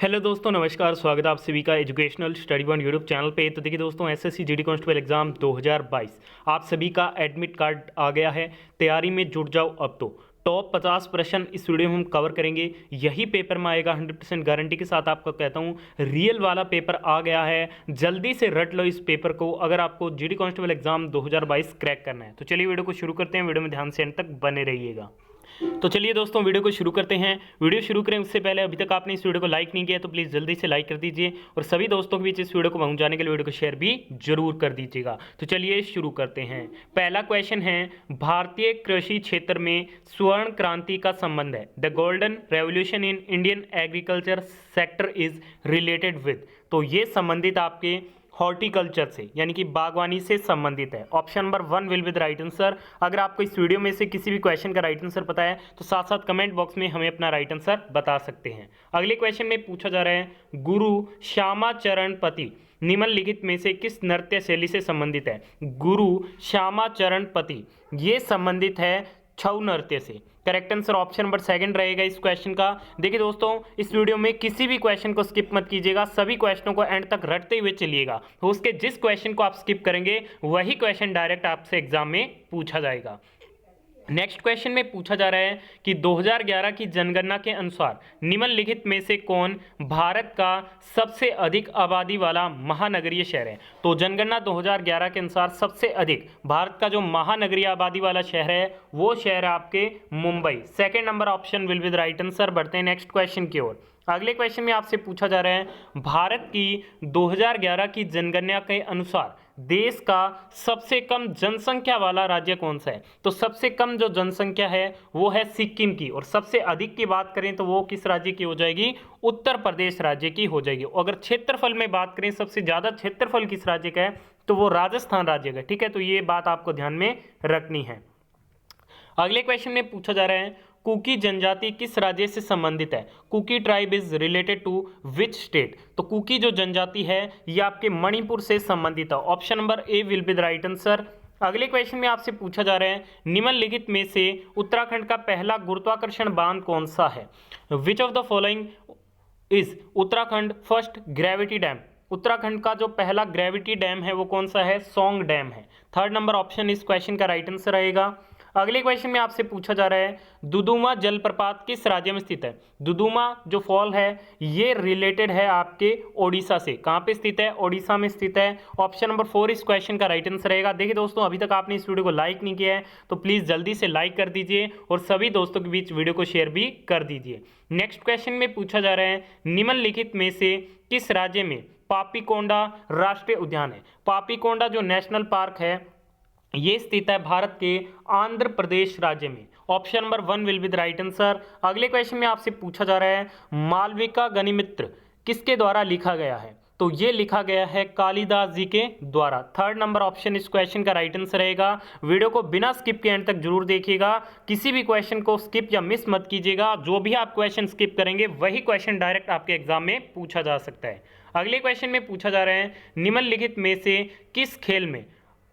Hello दोस्तों, नमस्कार। स्वागत है आप सभी का educational study one YouTube channel पे। तो देखिए दोस्तों, एसएससी जीडी कांस्टेबल एग्जाम 2022 आप सभी का एडमिट कार्ड आ गया है। तैयारी में जुट जाओ अब तो। टॉप 50 प्रश्न इस वीडियो में हम कवर करेंगे। यही पेपर में आएगा, 100% गारंटी के साथ आपको कहता हूँ। रियल वाला पेपर आ गया है, जल्दी से रट लो इस पेपर को अगर आपको जीडी कांस्टेबल एग्जाम 2022 क्रैक करना है। तो चलिए वीडियो को शुरू करते हैं। वीडियो में ध्यान से एंड तक बने रहिएगा। तो चलिए दोस्तों, वीडियो को शुरू करते हैं। वीडियो शुरू करें उससे पहले अभी तक आपने इस वीडियो को लाइक नहीं किया तो प्लीज़ जल्दी से लाइक कर दीजिए और सभी दोस्तों के बीच इस वीडियो को पहुंचाने के लिए वीडियो को शेयर भी जरूर कर दीजिएगा। तो चलिए शुरू करते हैं। पहला क्वेश्चन है, भारतीय कृषि क्षेत्र में स्वर्ण क्रांति का संबंध है। The golden revolution in Indian agriculture sector is related with. तो ये संबंधित आपके हॉर्टिकल्चर से यानी कि बागवानी से संबंधित है। Option number 1 will be the right answer. अगर आपको इस वीडियो में से किसी भी क्वेश्चन का राइट आंसर पता है तो साथ साथ कमेंट बॉक्स में हमें अपना राइट आंसर बता सकते हैं। अगले क्वेश्चन में पूछा जा रहा है, गुरु श्यामाचरण पति निम्नलिखित में से किस नृत्य शैली से संबंधित है। गुरु श्यामाचरण पति ये संबंधित है छऊ नृत्य से। करेक्ट आंसर ऑप्शन नंबर 2 रहेगा इस क्वेश्चन का। देखिए दोस्तों, इस वीडियो में किसी भी क्वेश्चन को स्किप मत कीजिएगा, सभी क्वेश्चनों को एंड तक रटते हुए चलिएगा। तो उसके जिस क्वेश्चन को आप स्किप करेंगे वही क्वेश्चन डायरेक्ट आपसे एग्जाम में पूछा जाएगा। नेक्स्ट क्वेश्चन में पूछा जा रहा है कि 2011 की जनगणना के अनुसार निम्नलिखित में से कौन भारत का सबसे अधिक आबादी वाला महानगरीय शहर है। तो जनगणना 2011 के अनुसार सबसे अधिक भारत का जो महानगरीय आबादी वाला शहर है वो शहर है आपके Mumbai. Second number option will be the right answer. बढ़ते हैं नेक्स्ट क्वेश्चन की ओर। अगले क्वेश्चन में आपसे पूछा जा रहा है, भारत की 2011 की जनगणना के अनुसार देश का सबसे कम जनसंख्या वाला राज्य कौन सा है। तो सबसे कम जो जनसंख्या है वो है सिक्किम की, और सबसे अधिक की बात करें तो वो किस राज्य की हो जाएगी, उत्तर प्रदेश राज्य की हो जाएगी। अगर क्षेत्रफल में बात करें सबसे ज्यादा क्षेत्रफल किस राज्य का है तो वो राजस्थान राज्य का। ठीक है, तो ये बात आपको ध्यान में रखनी है। अगले क्वेश्चन में पूछा जा रहा है, कुकी जनजाति किस राज्य से संबंधित है। Kuki tribe is related to which state. तो कुकी जो जनजाति है ये आपके मणिपुर से संबंधित है। Option number A will be the right answer. अगले क्वेश्चन में आपसे पूछा जा रहा है, निम्नलिखित में से उत्तराखंड का पहला गुरुत्वाकर्षण बांध कौन सा है। विच of the following is Uttarakhand first gravity dam. Uttarakhand का जो पहला ग्रेविटी डैम है वो कौन सा है, सोंग डैम है। थर्ड नंबर ऑप्शन इस क्वेश्चन का राइट आंसर रहेगा। अगले क्वेश्चन में आपसे पूछा जा रहा है, दुदुमा जलप्रपात किस राज्य में स्थित है। दुदुमा जो फॉल है ये रिलेटेड है आपके ओडिशा से। कहाँ पे स्थित है, ओडिशा में स्थित है। ऑप्शन नंबर 4 इस क्वेश्चन का राइट आंसर रहेगा। देखिए दोस्तों, अभी तक आपने इस वीडियो को लाइक नहीं किया है तो प्लीज जल्दी से लाइक कर दीजिए और सभी दोस्तों के बीच वीडियो को शेयर भी कर दीजिए। नेक्स्ट क्वेश्चन में पूछा जा रहा है, निम्नलिखित में से किस राज्य में पापीकोंडा राष्ट्रीय उद्यान है। पापीकोंडा जो नेशनल पार्क है ये स्थित है भारत के आंध्र प्रदेश राज्य में। Option number 1 will be the right answer. अगले क्वेश्चन में आपसे पूछा जा रहा है, मालविका गणिमित्र किसके द्वारा लिखा गया है। तो ये लिखा गया है कालिदास जी के द्वारा। थर्ड नंबर ऑप्शन इस क्वेश्चन का राइट आंसर रहेगा। वीडियो को बिना स्किप के एंड तक जरूर देखिएगा, किसी भी क्वेश्चन को स्किप या मिस मत कीजिएगा। जो भी आप क्वेश्चन स्किप करेंगे वही क्वेश्चन डायरेक्ट आपके एग्जाम में पूछा जा सकता है। अगले क्वेश्चन में पूछा जा रहा है, निम्नलिखित में से किस खेल में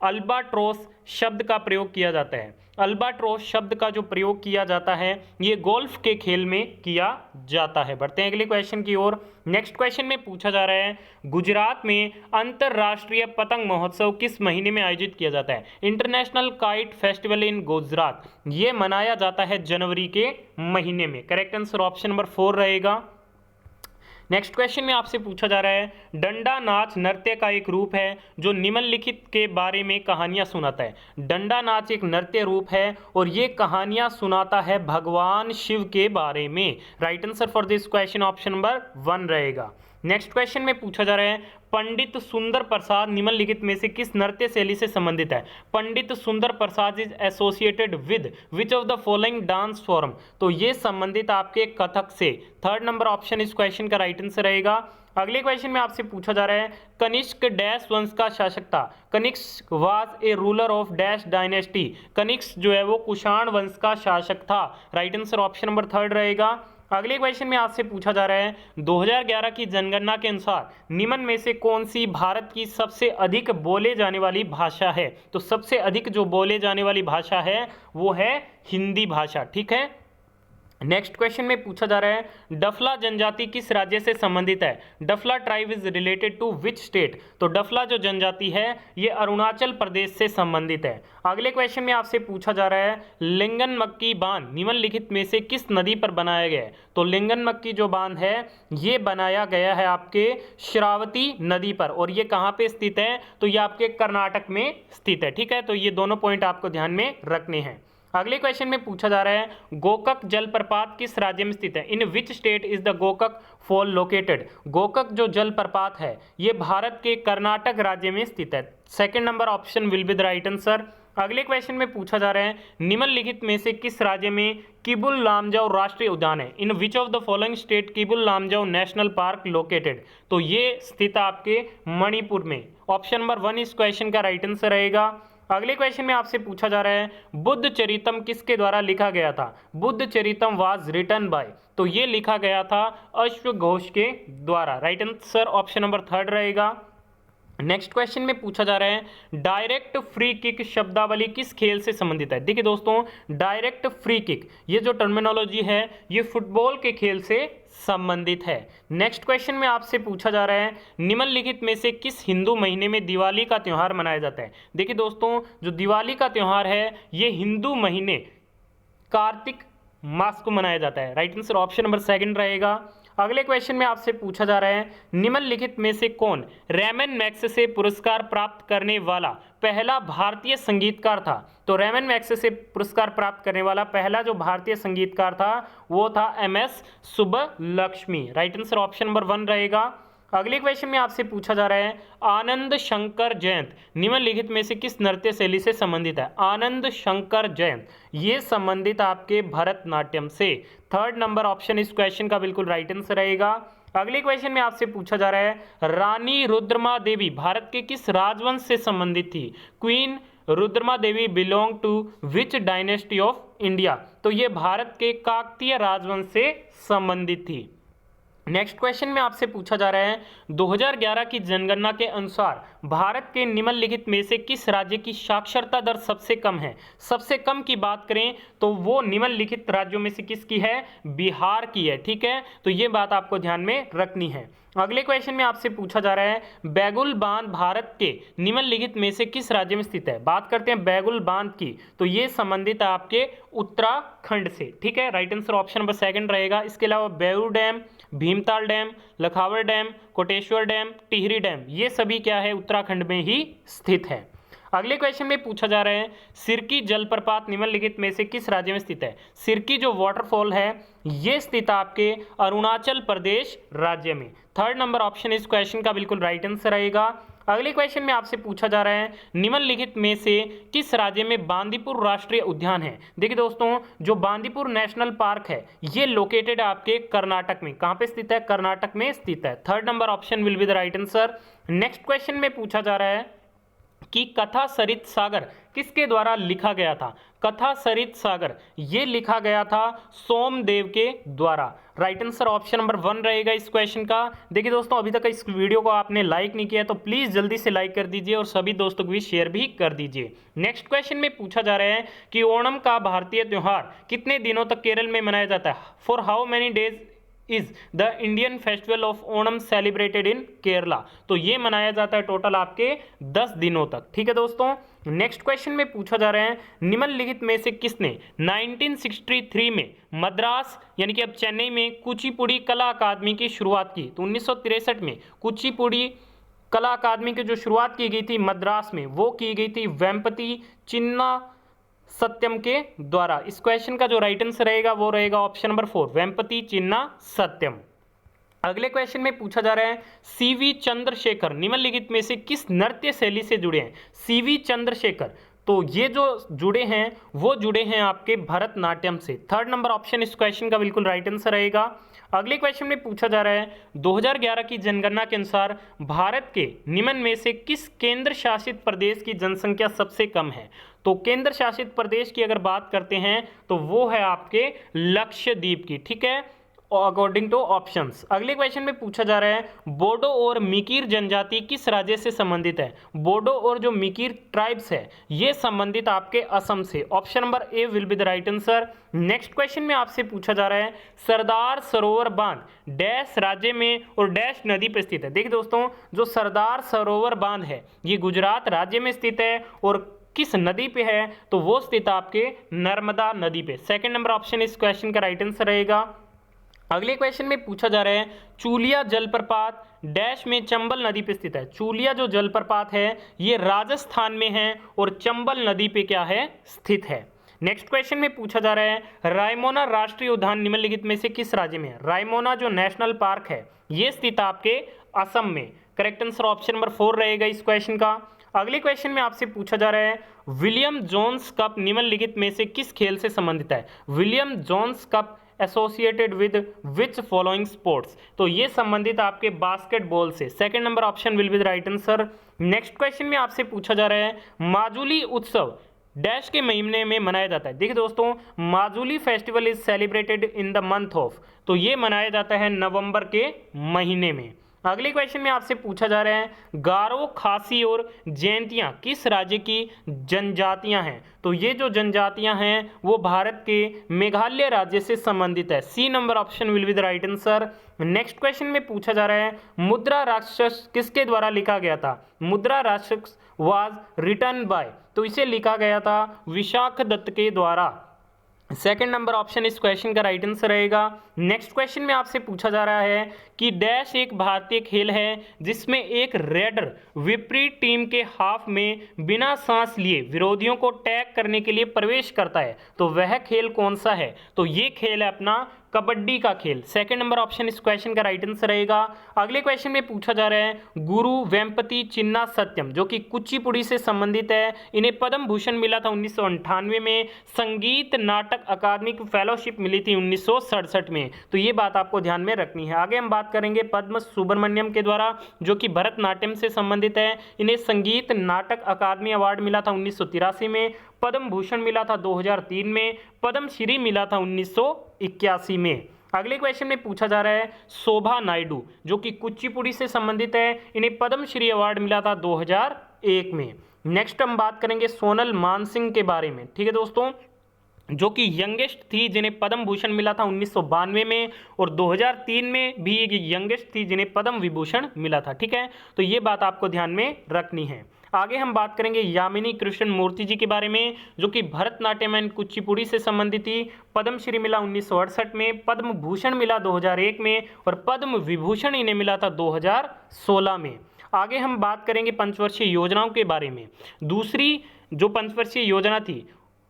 अल्बाट्रोस शब्द का प्रयोग किया जाता है। अल्बाट्रोस शब्द का जो प्रयोग किया जाता है ये गोल्फ के खेल में किया जाता है। बढ़ते हैं अगले क्वेश्चन की ओर। नेक्स्ट क्वेश्चन में पूछा जा रहा है, गुजरात में अंतरराष्ट्रीय पतंग महोत्सव किस महीने में आयोजित किया जाता है। International kite festival in Gujarat ये मनाया जाता है जनवरी के महीने में। करेक्ट आंसर ऑप्शन नंबर 4 रहेगा। नेक्स्ट क्वेश्चन में आपसे पूछा जा रहा है, डंडा नाच नृत्य का एक रूप है जो निम्नलिखित के बारे में कहानियां सुनाता है। डंडा नाच एक नृत्य रूप है और ये कहानियां सुनाता है भगवान शिव के बारे में। Right answer for this question option number 1 रहेगा। नेक्स्ट क्वेश्चन में पूछा जा रहा है, पंडित सुंदर प्रसाद निम्नलिखित में से किस नृत्य शैली से संबंधित है। Pandit Sundar Prasad is associated with which of the following dance form. तो ये संबंधित आपके कथक से। थर्ड नंबर ऑप्शन इस क्वेश्चन का राइट आंसर रहेगा। अगले क्वेश्चन में आपसे पूछा जा रहा है, कनिष्क डैश वंश का शासक था। Kanishka was a ruler of dash dynasty. Kanishka जो है वो कुषाण वंश का शासक था। राइट आंसर ऑप्शन नंबर 3 रहेगा। अगले क्वेश्चन में आपसे पूछा जा रहा है, 2011 की जनगणना के अनुसार निम्न में से कौन सी भारत की सबसे अधिक बोले जाने वाली भाषा है। तो सबसे अधिक जो बोले जाने वाली भाषा है वो है हिंदी भाषा। ठीक है, नेक्स्ट क्वेश्चन में पूछा जा रहा है डफला जनजाति किस राज्य से संबंधित है? Dafla tribe is related to which state? तो डफला जो जनजाति है ये अरुणाचल प्रदेश से संबंधित है। अगले क्वेश्चन में आपसे पूछा जा रहा है लिंगनमक्की बांध निम्नलिखित में से किस नदी पर बनाया गया है? तो लिंगनमक्की जो बांध है ये बनाया गया है आपके श्रावती नदी पर, और ये कहाँ पे स्थित है? तो ये आपके कर्नाटक में स्थित है। ठीक है, तो ये दोनों पॉइंट आपको ध्यान में रखने हैं। अगले क्वेश्चन में पूछा जा रहा है गोकक जलप्रपात किस राज्य में स्थित है? In which state is the Gokak fall located? Gokak जो जलप्रपात है ये भारत के कर्नाटक राज्य में स्थित है। Second number option will be the right answer. अगले क्वेश्चन में पूछा जा रहा है निम्नलिखित में से किस राज्य में किबुल लामजाओ राष्ट्रीय उद्यान है? In which of the following state Keibul Lamjao national park located? तो ये स्थित आपके मणिपुर में। ऑप्शन नंबर 1 इस क्वेश्चन का राइट आंसर रहेगा। अगले क्वेश्चन में आपसे पूछा जा रहा है बुद्ध चरितम किसके द्वारा लिखा गया था? बुद्ध चरितम वाज रिटन बाय, तो ये लिखा गया था अश्वघोष के द्वारा। राइट आंसर ऑप्शन नंबर 3 रहेगा। नेक्स्ट क्वेश्चन में पूछा जा रहा है डायरेक्ट फ्री किक शब्दावली किस खेल से संबंधित है? देखिए दोस्तों, डायरेक्ट फ्री किक ये जो टर्मिनोलॉजी है ये फुटबॉल के खेल से संबंधित है। नेक्स्ट क्वेश्चन में आपसे पूछा जा रहा है निम्नलिखित में से किस हिंदू महीने में दिवाली का त्यौहार मनाया जाता है? देखिए दोस्तों, जो दिवाली का त्यौहार है ये हिंदू महीने कार्तिक मास को मनाया जाता है। राइट आंसर ऑप्शन नंबर 2 रहेगा। अगले क्वेश्चन में आपसे पूछा जा रहा है निम्नलिखित में से कौन रेमन मैग्सेसे से पुरस्कार प्राप्त करने वाला पहला भारतीय संगीतकार था? तो रेमन मैग्सेसे से पुरस्कार प्राप्त करने वाला पहला जो भारतीय संगीतकार था वो था MS Subbulakshmi. Right answer option number 1 रहेगा। अगले क्वेश्चन में आपसे पूछा जा रहा है आनंद शंकर जयंत निम्नलिखित में से किस नृत्य शैली से संबंधित है? आनंद शंकर जयंत ये संबंधित आपके भरतनाट्यम से। 3rd नंबर ऑप्शन इस क्वेश्चन का बिल्कुल राइट आंसर रहेगा। अगले क्वेश्चन में आपसे पूछा जा रहा है रानी रुद्रमा देवी भारत के किस राजवंश से संबंधित थी? Queen Rudrama Devi belong to which dynasty of India? तो ये भारत के काकतीय राजवंश से संबंधित थी। नेक्स्ट क्वेश्चन में आपसे पूछा जा रहा है 2011 की जनगणना के अनुसार भारत के निम्नलिखित में से किस राज्य की साक्षरता दर सबसे कम है? सबसे कम की बात करें तो वो निम्नलिखित राज्यों में से किसकी है? बिहार की है। ठीक है, तो ये बात आपको ध्यान में रखनी है। अगले क्वेश्चन में आपसे पूछा जा रहा है बैगुल बांध भारत के निम्नलिखित में से किस राज्य में स्थित है? बात करते हैं बैगुल बांध की, तो ये संबंधित है आपके उत्तराखंड से। ठीक है, राइट आंसर ऑप्शन नंबर 2 रहेगा। इसके अलावा Beu dam, Bhimtal dam, Lakhwar dam, Koteshwar dam, Tehri dam ये सभी क्या है? उत्तराखंड में ही स्थित है। अगले क्वेश्चन में पूछा जा रहा है सिरकी जलप्रपात निम्नलिखित में से किस राज्य में स्थित है? सिरकी जो वाटरफॉल है ये स्थित आपके अरुणाचल प्रदेश राज्य में। 3rd नंबर ऑप्शन इस क्वेश्चन का बिल्कुल राइट आंसर रहेगा। अगले क्वेश्चन में आपसे पूछा जा रहा है निम्नलिखित में से किस राज्य में बांदीपुर राष्ट्रीय उद्यान है? देखिए दोस्तों, जो बांदीपुर नेशनल पार्क है ये लोकेटेड है आपके कर्नाटक में। कहाँ पे स्थित है? कर्नाटक में स्थित है। 3rd number option will be the right answer. Next question में पूछा जा रहा है कि कथा सरित सागर किसके द्वारा लिखा गया था? कथा सरित सागर ये लिखा गया था सोमदेव के द्वारा। राइट आंसर ऑप्शन नंबर 1 रहेगा इस क्वेश्चन का। देखिए दोस्तों, अभी तक इस वीडियो को आपने लाइक नहीं किया तो प्लीज़ जल्दी से लाइक कर दीजिए और सभी दोस्तों को भी शेयर भी कर दीजिए। नेक्स्ट क्वेश्चन में पूछा जा रहा है कि ओणम का भारतीय त्यौहार कितने दिनों तक केरल में मनाया जाता है? For how many days is the Indian festival of Onam celebrated in Kerala? तो ये मनाया जाता है टोटल आपके 10 दिनों तक। ठीक है दोस्तों, नेक्स्ट क्वेश्चन में पूछा जा रहा है निम्नलिखित में से किसने 1963 में मद्रास यानी कि अब चेन्नई में कुचिपुड़ी कला अकादमी की शुरुआत की? तो 1963 में कुचिपुड़ी कला अकादमी की जो शुरुआत की गई थी मद्रास में वो की गई थी वेम्पति चिन्ना सत्यम के द्वारा। इस क्वेश्चन का जो राइट आंसर रहेगा वो रहेगा ऑप्शन नंबर 4 वेम्पति चिन्ना सत्यम। अगले क्वेश्चन में पूछा जा रहा है CV चंद्रशेखर निम्नलिखित में से किस नृत्य शैली से जुड़े हैं? CV चंद्रशेखर तो ये जो जुड़े हैं वो जुड़े हैं आपके भरतनाट्यम से। 3rd नंबर ऑप्शन इस क्वेश्चन का बिल्कुल राइट आंसर रहेगा। अगले क्वेश्चन में पूछा जा रहा है 2011 की जनगणना के अनुसार भारत के निम्न में से किस केंद्र शासित प्रदेश की जनसंख्या सबसे कम है? तो केंद्र शासित प्रदेश की अगर बात करते हैं तो वो है आपके लक्षद्वीप की। ठीक है, अकॉर्डिंग टू ऑप्शंस। अगले क्वेश्चन में पूछा जा रहा है बोडो और मिकिर जनजाति किस राज्य से संबंधित है। बोडो और जो मिकिर ट्राइब्स है ये संबंधित आपके असम से। Option number A will be the right answer. Next question में आपसे पूछा जा रहा है सरदार सरोवर बांध डैश राज्य में और डैश नदी पर स्थित है। देखिए दोस्तों, जो सरदार सरोवर बांध है ये गुजरात राज्य में स्थित है और किस नदी पे है, तो वो स्थित आपके नर्मदा नदी पे। सेकंड नंबर ऑप्शन इस क्वेश्चन का राइट आंसर रहेगा। अगले क्वेश्चन में पूछा जा रहा है चूलिया जलप्रपात डैश में चंबल नदी पे स्थित है। चूलिया जो जलप्रपात है ये राजस्थान में है और चंबल नदी पे क्या है, स्थित है। नेक्स्ट क्वेश्चन में पूछा जा रहा है रायमोना राष्ट्रीय उद्यान निम्नलिखित में से किस राज्य में है। रायमोना जो नेशनल पार्क है ये स्थित आपके असम में। करेक्ट आंसर ऑप्शन नंबर 4 रहेगा इस क्वेश्चन का। अगले क्वेश्चन में आपसे पूछा जा रहा है विलियम जोन्स कप निम्नलिखित में से किस खेल से संबंधित है। William Jones cup associated with which following sports, तो ये संबंधित आपके बास्केटबॉल से। Second number option will be the right answer. Next question में आपसे पूछा जा रहा है माजुली उत्सव डैश के महीने में मनाया जाता है। देखिए दोस्तों, Majuli festival is celebrated in the month of, तो ये मनाया जाता है नवंबर के महीने में। अगले क्वेश्चन में आपसे पूछा जा रहा है गारो खासी और जैंतियाँ किस राज्य की जनजातियां हैं। तो ये जो जनजातियां हैं वो भारत के मेघालय राज्य से संबंधित है। C number option will be the right answer. Next question में पूछा जा रहा है मुद्रा राक्षस किसके द्वारा लिखा गया था। मुद्रा राक्षस वाज रिटन बाय, तो इसे लिखा गया था विशाख दत्त के द्वारा। सेकंड नंबर ऑप्शन इस क्वेश्चन का राइट आंसर रहेगा। नेक्स्ट क्वेश्चन में आपसे पूछा जा रहा है कि डैश एक भारतीय खेल है जिसमें एक रेडर विपरीत टीम के हाफ में बिना सांस लिए विरोधियों को टैग करने के लिए प्रवेश करता है, तो वह खेल कौन सा है। तो ये खेल है अपना कबड्डी का खेल। सेकंड नंबर ऑप्शन इस क्वेश्चन का राइट आंसर रहेगा। अगले क्वेश्चन में पूछा जा रहा है गुरु वेम्पति चिन्ना सत्यम जो कि कुचिपुड़ी से संबंधित है, इन्हें पद्म भूषण मिला था 1998 में। संगीत नाटक अकादमी की फेलोशिप मिली थी 1967 में, तो ये बात आपको ध्यान में रखनी है। आगे हम बात करेंगे पद्म सुब्रमण्यम के द्वारा जो कि भरतनाट्यम से संबंधित है, इन्हें संगीत नाटक अकादमी अवार्ड मिला था 1983 में, पद्म भूषण मिला था 2003 में, पद्म श्री मिला था 1981 में। अगले क्वेश्चन में पूछा जा रहा है शोभा नायडू जो कि कुचिपुड़ी से संबंधित है, इन्हें पद्म श्री अवार्ड मिला था 2001 में। नेक्स्ट हम बात करेंगे सोनल मानसिंह के बारे में, ठीक है दोस्तों, जो कि यंगेस्ट थी जिन्हें पद्म भूषण मिला था 1992 में, और 2003 में भी यंगेस्ट थी जिन्हें पद्म विभूषण मिला था। ठीक है, तो ये बात आपको ध्यान में रखनी है। आगे हम बात करेंगे यामिनी कृष्ण मूर्ति जी के बारे में जो कि भरतनाट्यम एंड कुचिपुड़ी से संबंधित थी। पद्मश्री मिला 1968 में, पद्म भूषण मिला 2001 में और पद्म विभूषण इन्हें मिला था 2016 में। आगे हम बात करेंगे पंचवर्षीय योजनाओं के बारे में। दूसरी जो पंचवर्षीय योजना थी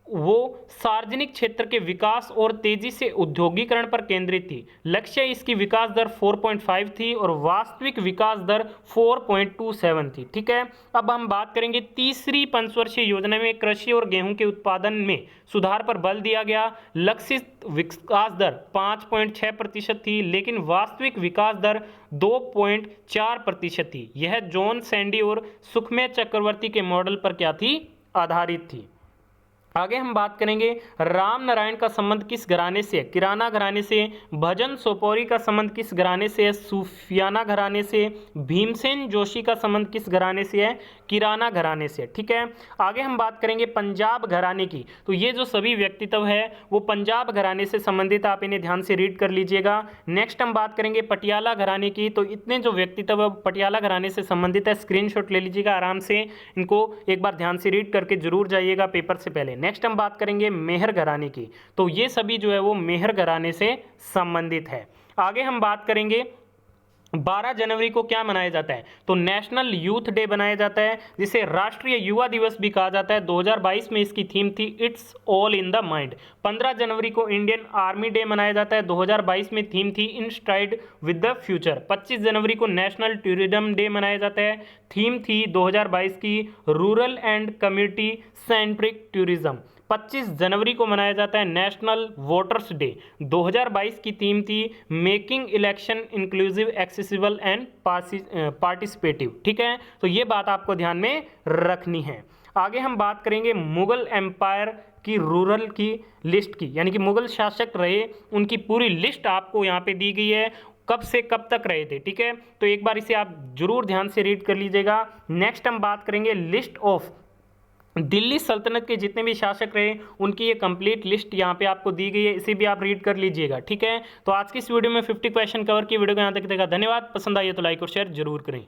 वो सार्वजनिक क्षेत्र के विकास और तेजी से औद्योगिकरण पर केंद्रित थी। लक्ष्य इसकी विकास दर 4.5 थी और वास्तविक विकास दर 4.27 थी। ठीक है, अब हम बात करेंगे तीसरी पंचवर्षीय योजना में कृषि और गेहूं के उत्पादन में सुधार पर बल दिया गया। लक्षित विकास दर 5.6% थी लेकिन वास्तविक विकास दर 2.4% थी। यह जॉन सैंडी और सुखमय चक्रवर्ती के मॉडल पर क्या थी, आधारित थी। आगे हम बात करेंगे राम नारायण का संबंध किस घराने से है, किराना घराने से। भजन सोपोरी का संबंध किस घराने से है, सूफियाना घराने से। भीमसेन जोशी का संबंध किस घराने से है, किराना घराने से। ठीक है, आगे हम बात करेंगे पंजाब घराने की। तो ये जो सभी व्यक्तित्व है वो पंजाब घराने से संबंधित, आप इन्हें ध्यान से रीड कर लीजिएगा। नेक्स्ट हम बात करेंगे पटियाला घराने की। तो इतने जो व्यक्तित्व है पटियाला घराने से संबंधित है, स्क्रीनशॉट ले लीजिएगा आराम से, इनको एक बार ध्यान से रीड करके जरूर जाइएगा पेपर से पहले। नेक्स्ट हम बात करेंगे मेहर घराने की। तो ये सभी जो है वो मेहर घराने से संबंधित है। आगे हम बात करेंगे 12 जनवरी को क्या मनाया जाता है, तो नेशनल यूथ डे बनाया जाता है जिसे राष्ट्रीय युवा दिवस भी कहा जाता है। 2022 में इसकी थीम थी it's all in the mind. 15 जनवरी को इंडियन आर्मी डे मनाया जाता है। 2022 में थीम थी इन स्ट्राइड विद द फ्यूचर। 25 जनवरी को नेशनल टूरिज्म डे मनाया जाता है। थीम थी 2022 की rural and community centric tourism. 25 जनवरी को मनाया जाता है नेशनल वोटर्स डे। 2022 की थीम थी making election inclusive accessible and participative. ठीक है, तो ये बात आपको ध्यान में रखनी है। आगे हम बात करेंगे मुगल एम्पायर की रूरल की लिस्ट की, यानी कि मुगल शासक रहे उनकी पूरी लिस्ट आपको यहाँ पे दी गई है, कब से कब तक रहे थे। ठीक है, तो एक बार इसे आप जरूर ध्यान से रीड कर लीजिएगा। नेक्स्ट हम बात करेंगे लिस्ट ऑफ दिल्ली सल्तनत के जितने भी शासक रहे उनकी ये कंप्लीट लिस्ट यहाँ पे आपको दी गई है, इसे भी आप रीड कर लीजिएगा। ठीक है, तो आज की इस वीडियो में 50 क्वेश्चन कवर की। वीडियो को यहाँ तक देखा, धन्यवाद। पसंद आई तो लाइक और शेयर जरूर करें।